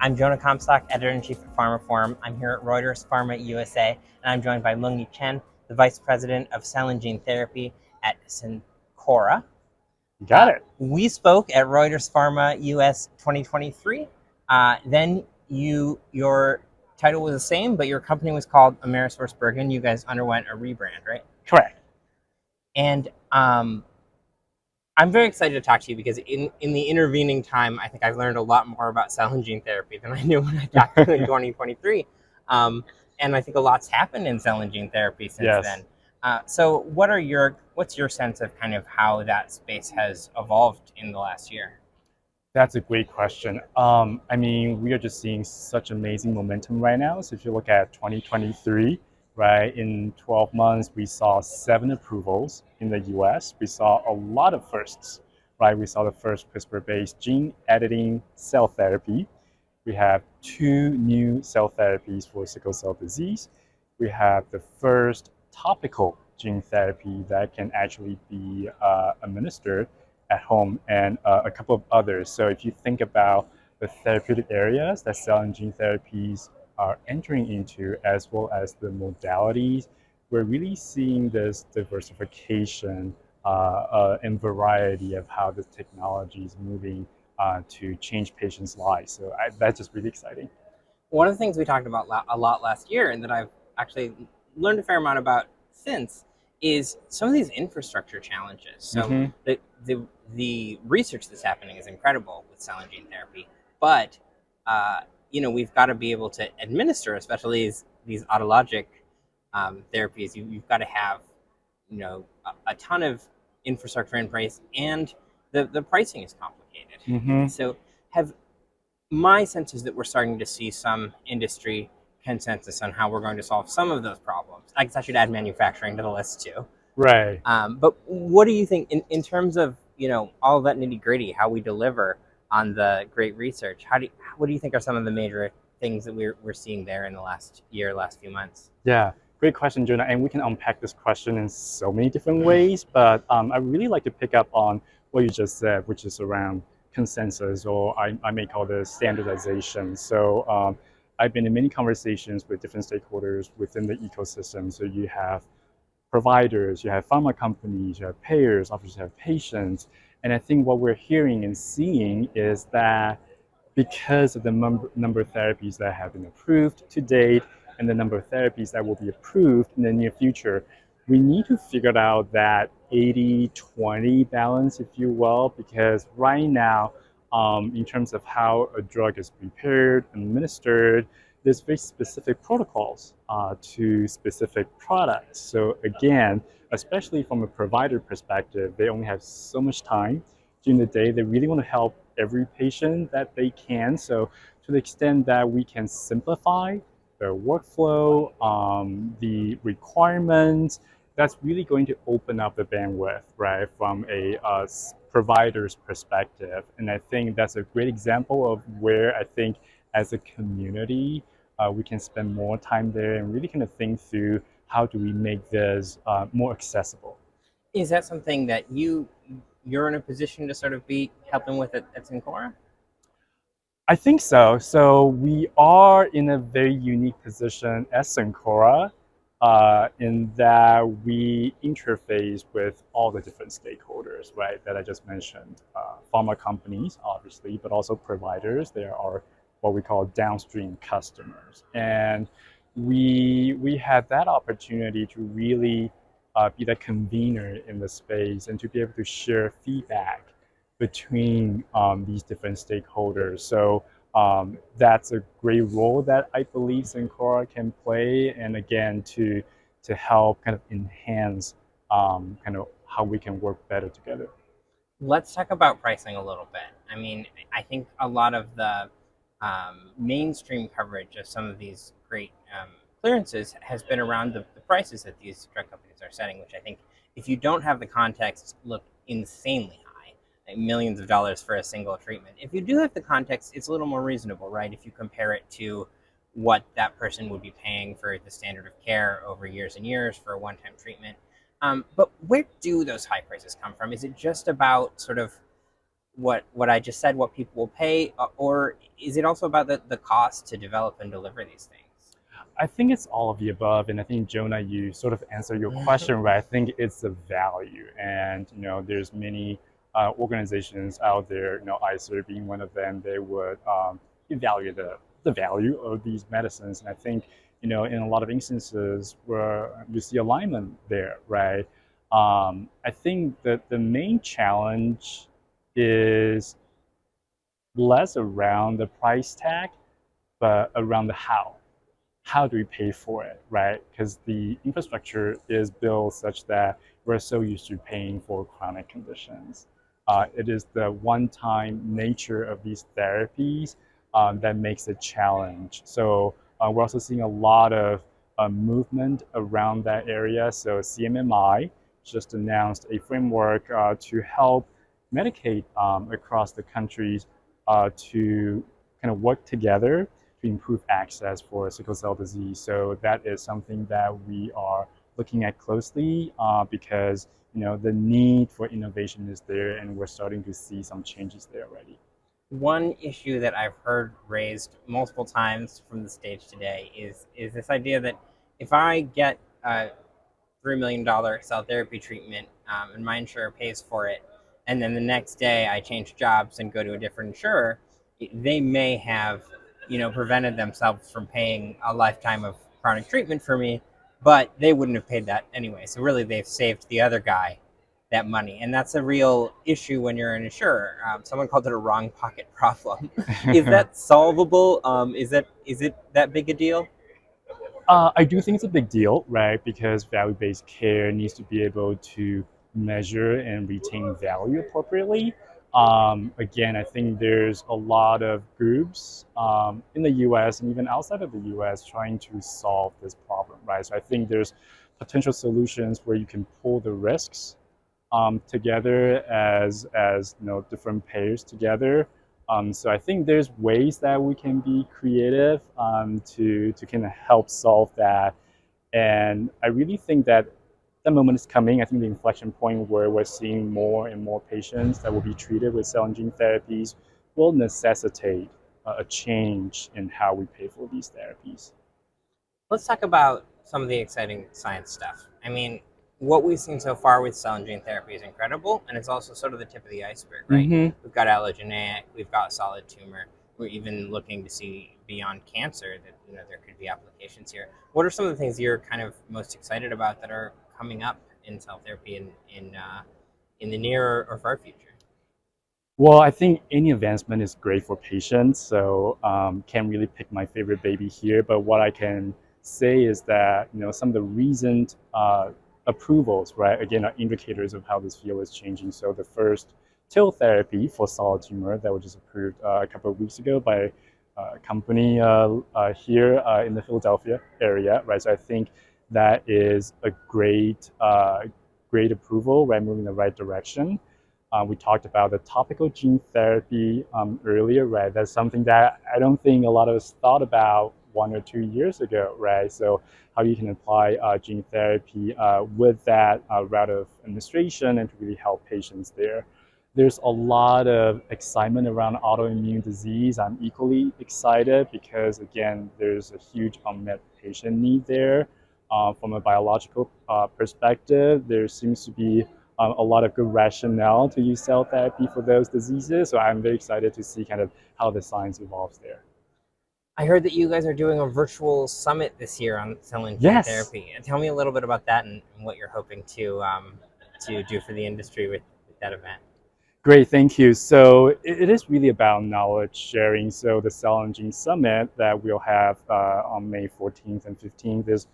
I'm Jonah Comstock, Editor-in-Chief of pharmaphorum. I'm here at Reuters Pharma USA, and I'm joined by Lung-I Cheng, the Vice President of Cell and Gene Therapy at Cencora. Got it. We spoke at Reuters Pharma US 2023. Then your title was the same, but your company was called Amerisource Bergen. You guys underwent a rebrand, right? Correct. And I'm very excited to talk to you because in the intervening time, I think I've learned a lot more about cell and gene therapy than I knew when I talked to you in 2023. And I think a lot's happened in cell and gene therapy since then. So what's your sense of kind of how that space has evolved in the last year? That's a great question. I mean, we are just seeing such amazing momentum right now. So if you look at 2023, right, in 12 months, we saw 7 approvals in the US. We saw a lot of firsts, right? We saw the first CRISPR-based gene editing cell therapy. We have 2 new cell therapies for sickle cell disease. We have the first topical gene therapy that can actually be administered at home, and a couple of others. So if you think about the therapeutic areas that cell and gene therapies are entering into, as well as the modalities, we're really seeing this diversification and variety of how the technology is moving to change patients' lives. So that's just really exciting. One of the things we talked about a lot last year, and that I've actually learned a fair amount about since, is some of these infrastructure challenges. So the research that's happening is incredible with cell and gene therapy, but we've got to be able to administer, especially these autologic therapies. You've got to have a ton of infrastructure in place, and the pricing is complicated. So my sense is that we're starting to see some industry consensus on how we're going to solve some of those problems. I guess I should add manufacturing to the list too. Right. But what do you think in terms of all of that nitty gritty, how we deliver on the great research? What do you think are some of the major things that we're seeing there in the last few months? Yeah, great question, Jonah. And we can unpack this question in so many different ways. But I really like to pick up on what you just said, which is around consensus, or I may call this standardization. So I've been in many conversations with different stakeholders within the ecosystem. So you have providers, you have pharma companies, you have payers, obviously you have patients. And I think what we're hearing and seeing is that because of the number of therapies that have been approved to date and the number of therapies that will be approved in the near future, we need to figure out that 80-20 balance, if you will, because right now, in terms of how a drug is prepared, administered, there's very specific protocols to specific products. So again, especially from a provider perspective, they only have so much time during the day. They really want to help every patient that they can. So to the extent that we can simplify the workflow, the requirements, that's really going to open up the bandwidth, right, from a provider's perspective. And I think that's a great example of where I think as a community, we can spend more time there and really kind of think through how do we make this more accessible. Is that something that you're in a position to sort of be helping with at Cencora? I think so. So we are in a very unique position at Cencora in that we interface with all the different stakeholders, right, that I just mentioned. Pharma companies, obviously, but also providers. There are what we call downstream customers. And we had that opportunity to really be the convener in the space and to be able to share feedback between these different stakeholders. So that's a great role that I believe Cencora can play, and again, to help kind of enhance kind of how we can work better together. Let's talk about pricing a little bit. I mean, I think a lot of the mainstream coverage of some of these great clearances has been around the prices that these drug companies are setting, which I think, if you don't have the context, look insanely high, like millions of dollars for a single treatment. If you do have the context, it's a little more reasonable, right? If you compare it to what that person would be paying for the standard of care over years and years for a one-time treatment. But where do those high prices come from? Is it just about sort of what I just said, what people will pay, or is it also about the cost to develop and deliver these things? I think it's all of the above, and I think Jonah, you sort of answered your question, right? I think it's the value, and there's many organizations out there, ICER being one of them. They would evaluate the value of these medicines, and I think in a lot of instances where you see alignment there, right? I think that the main challenge is less around the price tag, but around the how. How do we pay for it, right? Because the infrastructure is built such that we're so used to paying for chronic conditions. It is the one-time nature of these therapies that makes it challenge. So we're also seeing a lot of movement around that area. So CMMI just announced a framework to help Medicaid across the countries to kind of work together to improve access for sickle cell disease. So that is something that we are looking at closely because the need for innovation is there, and we're starting to see some changes there already. One issue that I've heard raised multiple times from the stage today is this idea that if I get a $3 million cell therapy treatment and my insurer pays for it, and then the next day I change jobs and go to a different insurer, they may have prevented themselves from paying a lifetime of chronic treatment for me, but they wouldn't have paid that anyway. So really, they've saved the other guy that money, and that's a real issue when you're an insurer. Someone called it a wrong pocket problem. Is that solvable? Is it that big a deal? I do think it's a big deal, right? Because value-based care needs to be able to measure and retain value appropriately. Again, I think there's a lot of groups in the US and even outside of the US trying to solve this problem, right? So I think there's potential solutions where you can pull the risks together as different payers together. So I think there's ways that we can be creative to kind of help solve that. And I really think that that moment is coming. I think the inflection point where we're seeing more and more patients that will be treated with cell and gene therapies will necessitate a change in how we pay for these therapies. Let's talk about some of the exciting science stuff. I mean, what we've seen so far with cell and gene therapy is incredible, and it's also sort of the tip of the iceberg, right? We've got allogeneic, we've got solid tumor. We're even looking to see beyond cancer that there could be applications here. What are some of the things you're kind of most excited about that are coming up in cell therapy in the near or far future? Well, I think any advancement is great for patients, so can't really pick my favorite baby here. But what I can say is that some of the recent approvals, right, again, are indicators of how this field is changing. So the first TIL therapy for solid tumor that was just approved a couple of weeks ago by a company here in the Philadelphia area, right? So I think that is a great approval, right, moving in the right direction. We talked about the topical gene therapy earlier, right? That's something that I don't think a lot of us thought about 1 or 2 years ago, right? So how you can apply gene therapy with that route of administration and to really help patients there. There's a lot of excitement around autoimmune disease. I'm equally excited because, again, there's a huge unmet patient need there. From a biological perspective, there seems to be a lot of good rationale to use cell therapy for those diseases. So I'm very excited to see kind of how the science evolves there. I heard that you guys are doing a virtual summit this year on cell and gene therapy. And tell me a little bit about that and what you're hoping to do for the industry with that event. Great, thank you. So it is really about knowledge sharing. So the Cell and Gene Summit that we'll have on May 14th and 15th is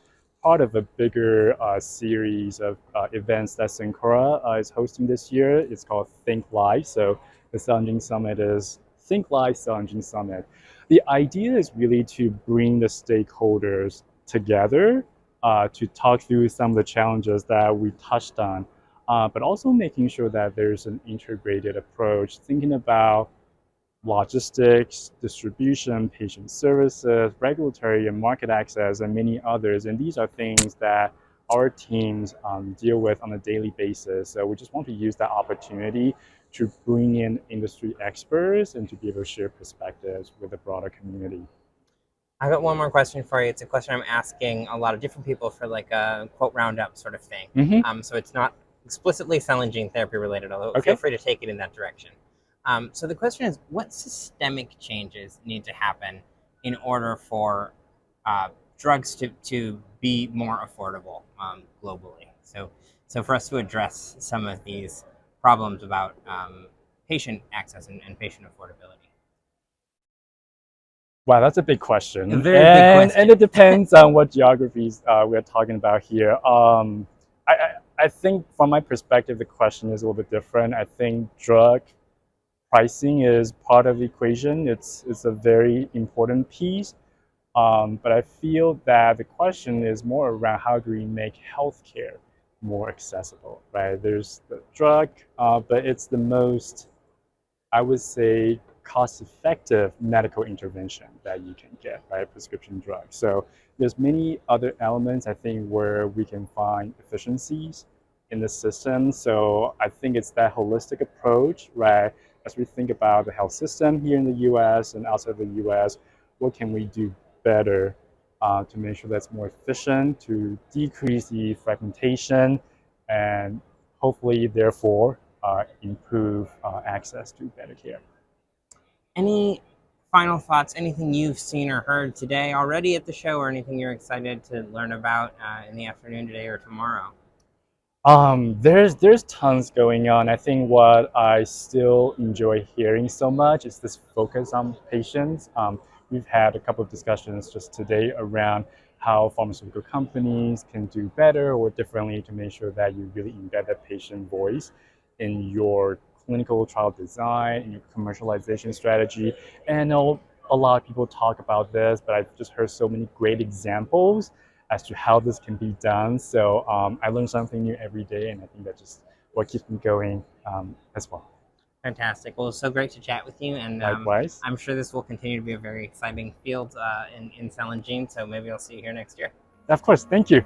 part of a bigger series of events that Cencora is hosting this year. It's called Think Live. So the Cell and Gene Summit is Think Live Cell and Gene Summit. The idea is really to bring the stakeholders together to talk through some of the challenges that we touched on, but also making sure that there's an integrated approach, thinking about logistics, distribution, patient services, regulatory and market access, and many others. And these are things that our teams deal with on a daily basis. So we just want to use that opportunity to bring in industry experts and to be able to share perspectives with the broader community. I got one more question for you. It's a question I'm asking a lot of different people for like a quote roundup sort of thing. So it's not explicitly cell and gene therapy related, although feel free to take it in that direction. So the question is, what systemic changes need to happen in order for drugs to be more affordable globally? So for us to address some of these problems about patient access and patient affordability. Wow, that's a big question. A very big question. And it depends on what geographies we're talking about here. I think from my perspective, the question is a little bit different. I think drug pricing is part of the equation. It's a very important piece. But I feel that the question is more around how do we make healthcare more accessible, right? There's the drug, but it's the most, I would say, cost-effective medical intervention that you can get, right? Prescription drugs. So there's many other elements, I think, where we can find efficiencies in the system. So I think it's that holistic approach, right? As we think about the health system here in the US and outside the US, what can we do better to make sure that's more efficient, to decrease the fragmentation, and hopefully, therefore, improve access to better care. Any final thoughts, anything you've seen or heard today already at the show, or anything you're excited to learn about in the afternoon today or tomorrow? There's tons going on. I think what I still enjoy hearing so much is this focus on patients. We've had a couple of discussions just today around how pharmaceutical companies can do better or differently to make sure that you really embed that patient voice in your clinical trial design, in your commercialization strategy. And I know a lot of people talk about this, but I've just heard so many great examples as to how this can be done. So I learn something new every day, and I think that's just what keeps me going as well. Fantastic. Well, it's so great to chat with you, and Likewise. I'm sure this will continue to be a very exciting field in cell and gene, so maybe I'll see you here next year. Of course, thank you.